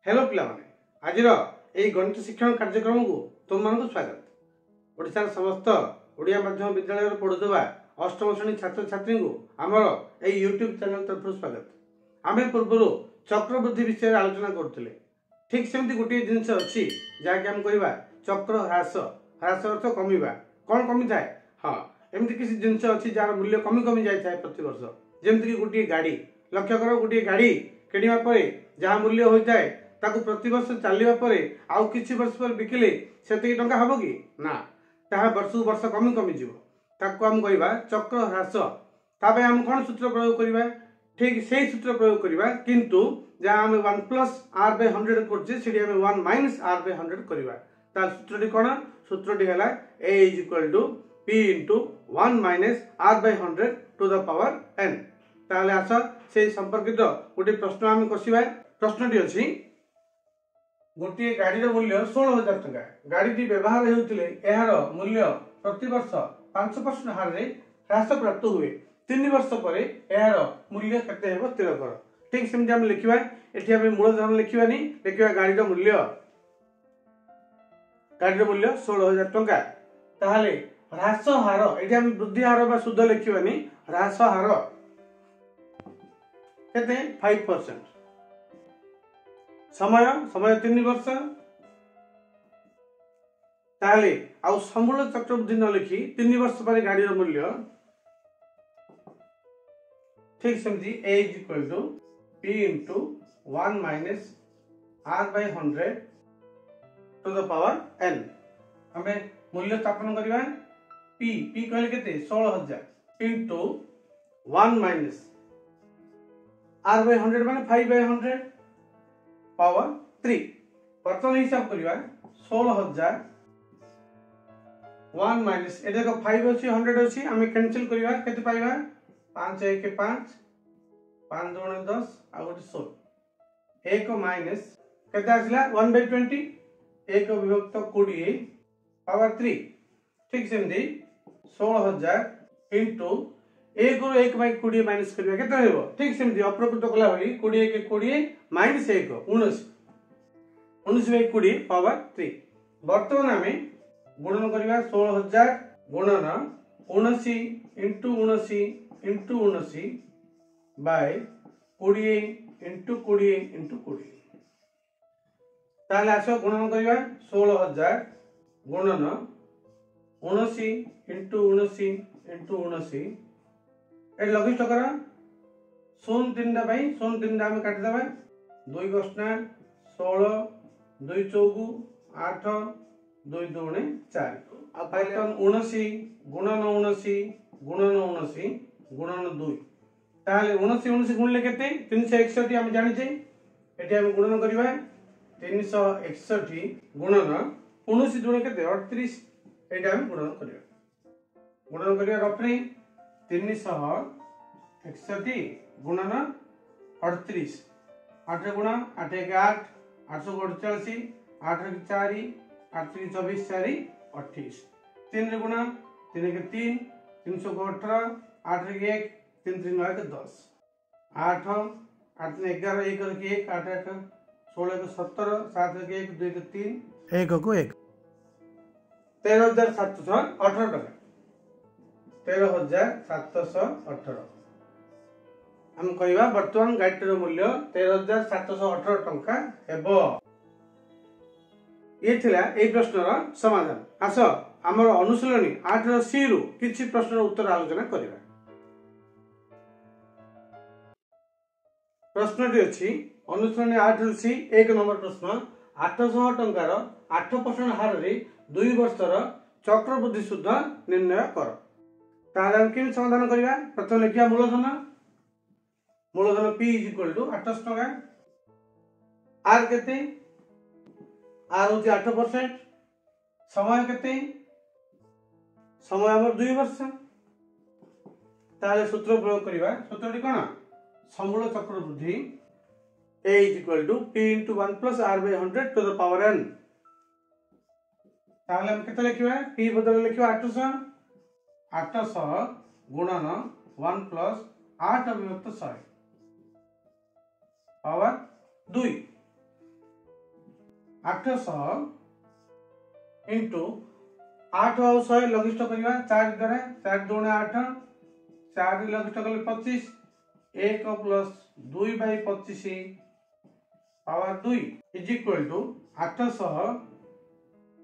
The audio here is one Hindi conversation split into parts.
हेलो पिला माने आज यही गणित शिक्षण कार्यक्रम को तुम मान स्वागत। ओडिशार समस्त ओडिया माध्यम विद्यालय पढ़ुवा अष्टम श्रेणी छात्र छात्री को आमर यही यूट्यूब चैनल तरफ स्वागत। आम पूर्व चक्रवृद्धि विषय आलोचना करुले। ठीक सेमती गोटे जिनस अच्छी जहाँकि आम कह चक्र ह्रास ह्रास अर्थ कमिवा कौन कमी थाए। हाँ एमती किसी जिनस अच्छी जार मूल्य कमी कमी जाए प्रति वर्ष। जमती गोटे गाड़ी लक्ष्य कर गोटे गाड़ी किणवा पर जहाँ मूल्य होता है ताकू प्रति वर्ष चलवा आउ किछि वर्ष पर बिकिले से टंका हम कि ना ताहा वर्ष वर्ष कमी कमी जीव ताकू आम कहवा चक्र ह्रास। तापे आम कौन सूत्र प्रयोग करवा ठीक से सूत्र प्रयोग करवा किंतु जहाँ आम 1 प्लस आर बाय 100 करछे सेठी आम 1 माइनस आर बाय 100 करवा। तार सूत्रटी कौन सूत्रटी है a is equal to p into 1 minus R by 100 to the power n। ताहले आस से संपर्कित गोटे प्रश्न आम कसिबा। प्रश्नटी अछि गोटे गाड़ी मूल्य 16,000 टका गाड़ी व्यवहार होते यार मूल्य प्रति वर्ष 5% हार रे ह्रास प्राप्त हुए 3 वर्ष पर यार मूल्य केते हेबो स्थिर कर। ठीक सेमती हम लिखिबा एठी हम मूलधन लिखिबानी लिखिबा गाड़ी मूल्य 16,000 टका। ताहले ह्रास हार एठी हम वृद्धि हार बा शुद्ध लिखिबानी ह्रास हार केते 5%। समय समय 3 वर्ष। ताहले आउ समूल चक्रवृद्धि न लिखि 3 वर्ष पर गाड़ी मूल्य ठीक सेमती a is equal to p into 1 minus r by 100 to the power n। हमें मूल्य स्थापन करवा p p कहले केते 16,000 इंटू 1 माइनस r बाय 100 माने 5 बाय 100 पावर 3। बर्तमान हिसाब करवा 16,000 1 माइनस ए देखो 5 अच्छी 100 अच्छी आम कैंसिल करवा केते पाइबा 5 1 5 5 2 10 आ गोटे 16 1 माइनस केते आसला 1 बाय 20 1 विभक्त 20 पावर 3। ठीक सेमती 16,000 इंटू 1 रो 1 बाय 20 माइनस करवा केते हेबो। ठीक सेमती अप्रकृत कला होई 20 के 20 माइनस 1 19 19 बाय 20 पावर 3। वर्तमान आम गुणन करवा 16,000 गुणन 19 into 19 into 19 by 20 into 20 into 20। ताहले आसो गुणन करवा 16,000 गुणन 19 इंटू 19 इंटू 19 ए लघिष्ठ कर 0 3 भाई 0 3 आम काटि दबा 2 गस्ना 16 2 चौगु 8 2 2 4 आ पाइले 19 गुणन 19 गुणन 19 गुणन 2। ताहले 19 19 गुणले केते 361 हम जानि छै एठी हम गुणन करबा 361 गुणन 19 गुण केते 38 एटा हम गुणन करबा रफली 361 गुणन 38 8 गुण 8 1 8 848 8 1 4 8 3 24 4 28 3 गुण 3 1 3 318 8 1 1 3 3 9 10 8 8 3 11 1 1 8 8 16 17 7 1 2 3 1 को 1 13,718 टका 13,718 हम कहवा वर्तमान गाड़ीर मूल्य 13,718 टंका हेबो। ये थिला ए प्रश्नर समाधान। आस आमर अनुशीलनी 8 सी रु किछि प्रश्नर उत्तर आलोचना करिबा। प्रश्नटी अछि अनुशीलनी 8 सी 1 नंबर प्रश्न 800 टंकार 8% हार रे 2 वर्षर चक्रवृद्धि सुध निर्णय कर। ताहले हम केमि समाधान करिबा। प्रथम लिखिया मूलधन p इज इक्वल टू 800 टका आर केते आर होची 8% समय केते समय हमर 2 वर्ष। ताहले सूत्र प्रयोग करिबा सूत्रटी कोन समूल चक्रवृद्धि a is equal to p into 1 plus r by 100 to the power n। ताहले हम केते लिखिबा p बदल लिखिबा 800 गुणन 1 plus 8 विभक्त 100 पावर 2 800 इंटू 8 और 100 लघिष्ठ करवा 4 द्वारा 4 दूने 8 4 लघिष्ठ कले 25 1 plus 2 by 25 power 2 is equal to 800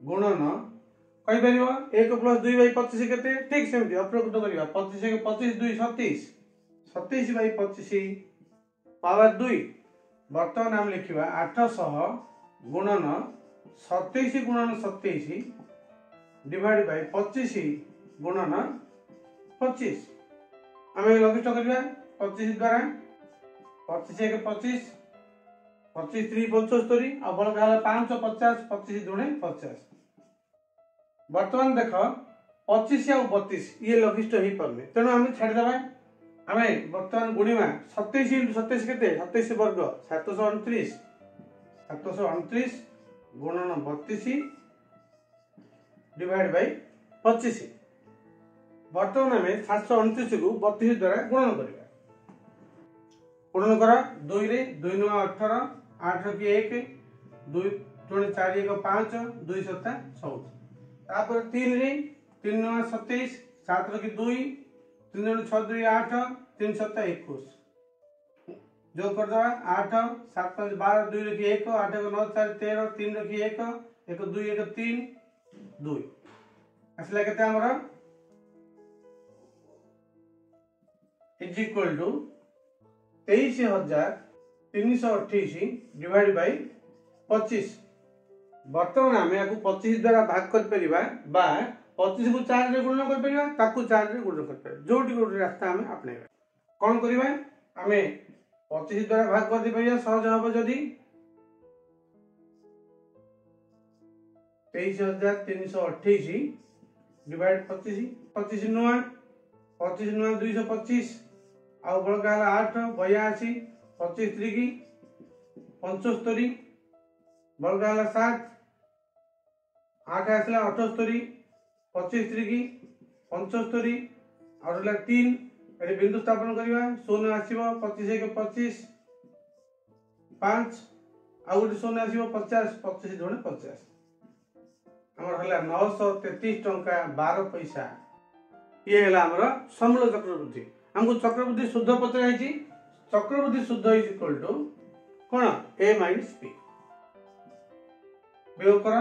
गुणन कही पार 1 प्लस 2 बाई 25 केते ठीक सेमती अप्रकृत करवा 25 25 2 27 27 बाई 25 पावर 2 बर्तमान आम लिखा 800 गुणन 27 गुणन 27 डिवाइड बाय 25 गुणन 25 आम लघिष्ठ करवा 25 द्वारा 25 1 25 25 3 75 आ बड़का 550 25 दुणे 50 बर्तमान देख 25 आ 32 ये लघिष्ठ हो पारे तेणु आम छाड़देवा आम बर्तमान गुणिमा 27 इंटू 27 के 27 वर्ग 729 729 गुणन 32 डिवाइड बाय 25 बर्तमान आम 729 को 32 द्वारा गुणन करवा गुणन कर 2 रे 2 9 18 8 की 1 2 4 1 5 2 7 14 तापर 3 रे 3 9 27 7 की 2 3 9 6 2 8 3 7 21 जो कर दवा 8 7 5 12 2 की 1 8 9 4 13 3 की 1 1 2 1 3 2 असला केते हमरा is equal to 23,328 divide by 25 बर्तमान आम या 25 द्वारा भाग कर परिबा बा 25 को 4 रे गुणन कर परिबा ताकू 4 रे गुणन कर परिबा जोटी गोटे रास्ता आम अपनेबा कोन करिबा आम 25 द्वारा भाग कर दे परिबा सहज हबो जदी 23,328 डिवाइड 25 25 नुआ 225 आउ बड़का 8 82 25 3 की 75 बड़का 7 8 आसला 78 25 3 की 75 और 3 ये बिंदु स्थापन करवा 0 आसीबो 25 1 25 5 आउ गोटे 0 आसीबो 50 25 दुणे 50 हमर हला 933 टंका 12 पैसा ये हला हमर समूल चक्रवृद्धि हमको चक्रवृद्धि शुद्ध पत्र है चक्रवृद्धि शुद्ध इज इक्वल टू कौन ए माइनस बी वियोग कर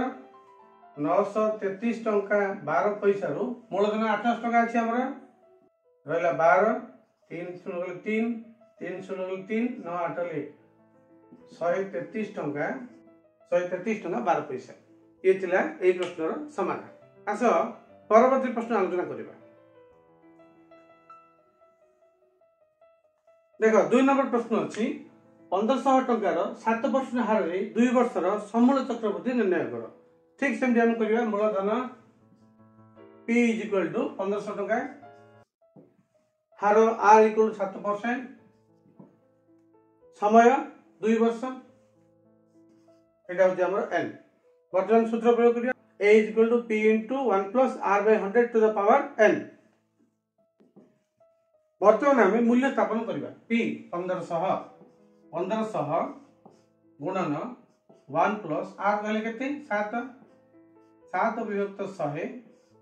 933 टंका 12 पैसा रु मूलधन 800 टंका अच्छी हमर रहला 12 3 0 3 3 0 3 9 8 ले 133 टंका 12 पैसा ये थिला ए प्रश्नर समाधान आस परवर्ती प्रश्न आलोचना करिबा देख 2 नंबर प्रश्न अच्छी 1500 टंकार 7% हार 2 वर्षर समूल चक्रवृद्धि निर्णय कर ठीक सेमती हम करवा मूलधन P इज इक्वल टू 1500 टंका हार R इक्वल 7% समय 2 वर्ष एटा होती हमर n वर्तमान सूत्र प्रयोग करिया A is equal to P into 1 plus R by 100 to the power n वर्तमान आम मूल्य स्थापन करवा P 1500 गुणन 1 प्लस R कहले केते 7 7 विभक्त 100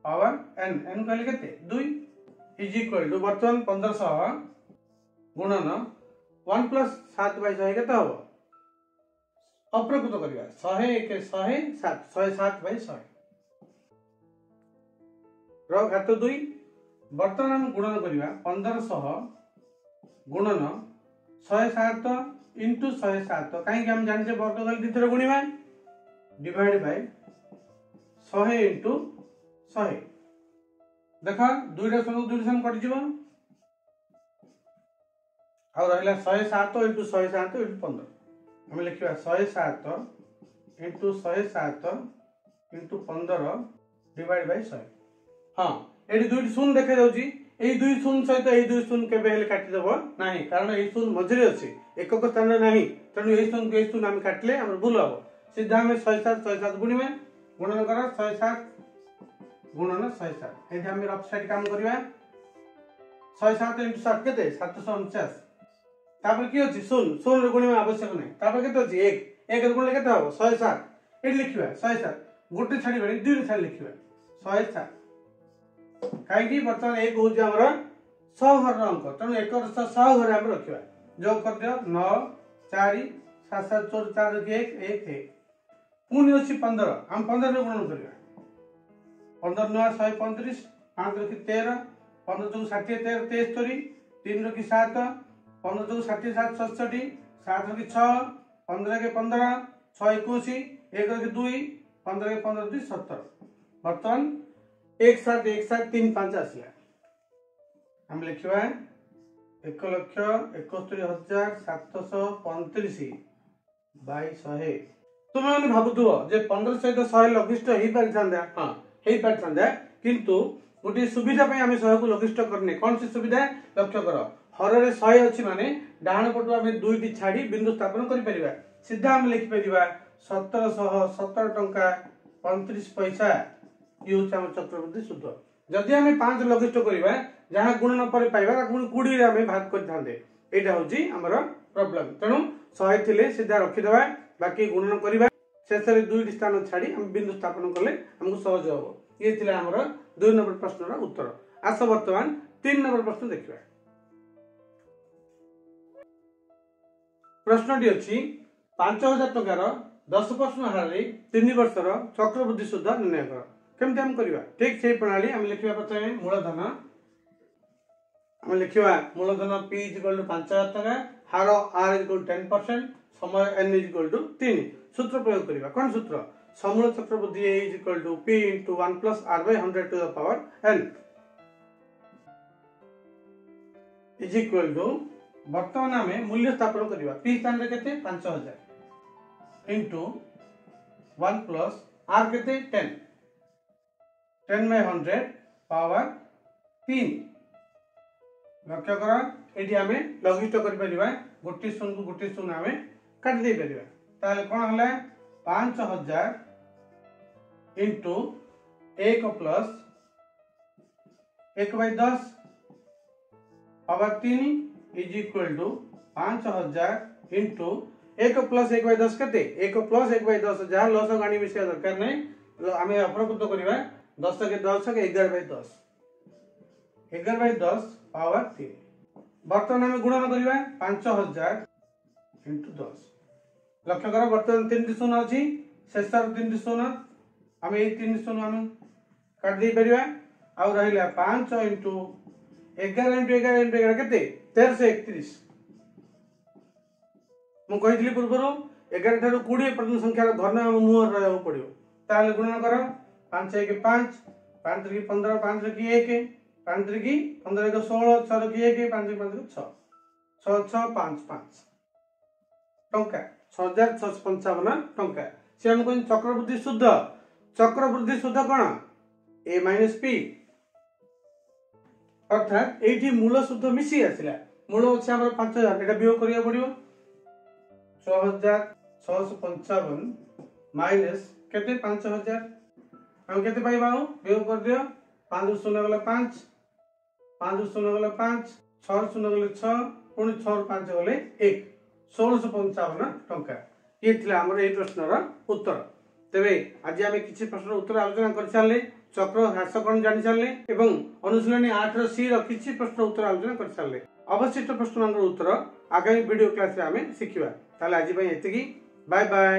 पावर n n कहले केते 2 इज इक्वल टू वर्तमान 1500 गुणन 1 प्लस 7 बाय 100 केते हो अप्रकृत करवा 100 1 100 7 107 बाय 100 रो घात 2 वर्तमान हम गुणन करवा 1500 गुणन 107 इंटू 107 कहीं हम जानते वर्ग गल दी थर गुणिबा डिवाइड बाय 100 इंटू 100 देखा दुईटा संग कटि जीव आ रहला 107 इंटू 107 इंटू 15 हम लिखिबा 107 इंटू 107 इंटू 15 डिवाइड बाय 100 हां एडी दुईटी शून्य देखा जाउची ए दुई शून्य सहित ए दुई शून्य केबे हेले काटि देबो नाही कारण ए शून्य मझरे अछि एकक स्थान रे नाही तनु ए शून्य के शून्य हम काटले हमर भूल हबो सीधा हम 107 गुणिमे गुणन कर 107 गुणन 107 एठी हम रफ साइड काम करबा 107 × 7 केते 749 तापर की अछि शून्य शून्य गुणिबा आवश्यक नै तापर केते अछि 1 1 गुणले केते हो 107 एट लिखिबा 107 गोटे छाडी बनी दुई छाडी लिखिबा 107 काई की वर्तमान 1 हो जे हमरा 100 घर अंक तनो 1 रो 100 घर हम रखिबा जोग कर दियो 9 4 7 7 4 4 1 1 1 पुनी अछि 15 हम 15 रे गुणन करिबा 15 9 135 5 रखि 13 15 2 60 13 73 3 रखि 7 15 2 60 7 67 7 रखि 6 15 के 15 6 21 1 रखि 2 15 के 15 2 70 वर्तमान 1 7 1 7 3 5 आसिया हम लिखिबा 1,71,735 बाई 100 तुम मैंने भाबुथुव जे 15 सहित 100 लघिष्ठ हेई पारिथांदा हां हेई पारिथांदा किंतु गोटे सुविधा पे आमे 100 को लघिष्ठ करने कौन सी सुविधा लक्ष्य कर हर रे 100 अछि माने डाहण पटु आमे दुईटी छाडी बिंदु स्थापन करि परिबा सीधा हम लिखि परिबा 1717 टंका 35 पैसा यूज हम चक्रवृद्धि शुद्ध जदि आमे 5 लघिष्ठ करिबा जहां गुणन पर पाइबा गुण 20 रे आमे भाग कर थांदे एटा होची हमर प्रॉब्लम तणु 100 थिले सीधा रखि देबा बाकी गुणन करिबा शेषरे दुईटी स्थान छाडी हम बिंदु स्थापन करले हमको सहज होबो ये थिला हमर 2 नंबर प्रश्न रा उत्तर आस वर्तमान 3 नंबर प्रश्न देखिबा प्रश्नटी अछि 5000 टका रो 10% हार रे 3 वर्ष रो चक्रवृद्धि शुद्ध निर्णय कर केमते हम करिबा ठीक से प्रणाली हम लिखिबा प्रथमे मूलधन हम लिखिबा मूलधन p = 5000 टका हार r = 10% समय n = 3 सूत्र प्रयोग करिबा कोन सूत्र समूल चक्रवृद्धि a = p * 1 + r / 100 to the power n = वर्तमान हमें मूल्य स्थापन करिबा p स्थान रे केते 5000 * 1 + r केते 10 10/100 पावर 3 लक्ष्य करा एठी हमें लघिष्ठ करि परिबा गोटी शून्य को गोटी शून्य हमें काट दे परिबा ताले कोन हला 5000 * 1 + 1/10 पावर 3 = 5000 * 1 + 1/10 केते 1 + 1/10 जहां लस गाणी विषय दरकार नै हमें अप्रकृत करिबा 10 के 10 के 11/10 11/10 पावर 3 वर्तमान हमें गुणन करिबा 5000 * 10 लक्ष्य कर वर्तमान 3 शून्य अछि शेषर 3 शून्य हमें ए 3 शून्य हम काट दे परिबा आ रहिला 5 * 11 * 11 * 11 केते 1331 मु कहितली पूर्वरो 11 ठारू 20 पर्यंत संख्या घन मुहर रहउ पड़ियो ताले गुणन कर 5 * 1 = 5 5 * 3 = 15 5 * 1 5 * 3 = 15 * 16 6 * 1 5 * 5 = 6 6 6 5 5 टंका 6655 टंका से हमको चक्रवृद्धि शुद्ध कोन a - p अर्थात एठी मूल शुद्ध मिसी आसिला मूल अछि हमर 5000 एटा वियोग करिया पड़ियो 6655 माइनस केते 5000 हम केते पाइबा वियोग कर दियो 5 शून्य गला 5 5 शून्य गला 5 6 शून्य गले 6 पुनी 6 5 गले 1 1655 टंका ये थिला हमर ए प्रश्न रा उत्तर तबे आज आमे किछि प्रश्न उत्तर आलोचना कर छाले चक्र ह्रास कोन जानि छाले एवं अनुशीलनी 8 रो सी रो किछि प्रश्न उत्तर आलोचना कर छाले अवशिष्ट प्रश्न उत्तर आगामी वीडियो क्लास रे आमे सिखिबा ताले आज पई एतिकी बाय बाय।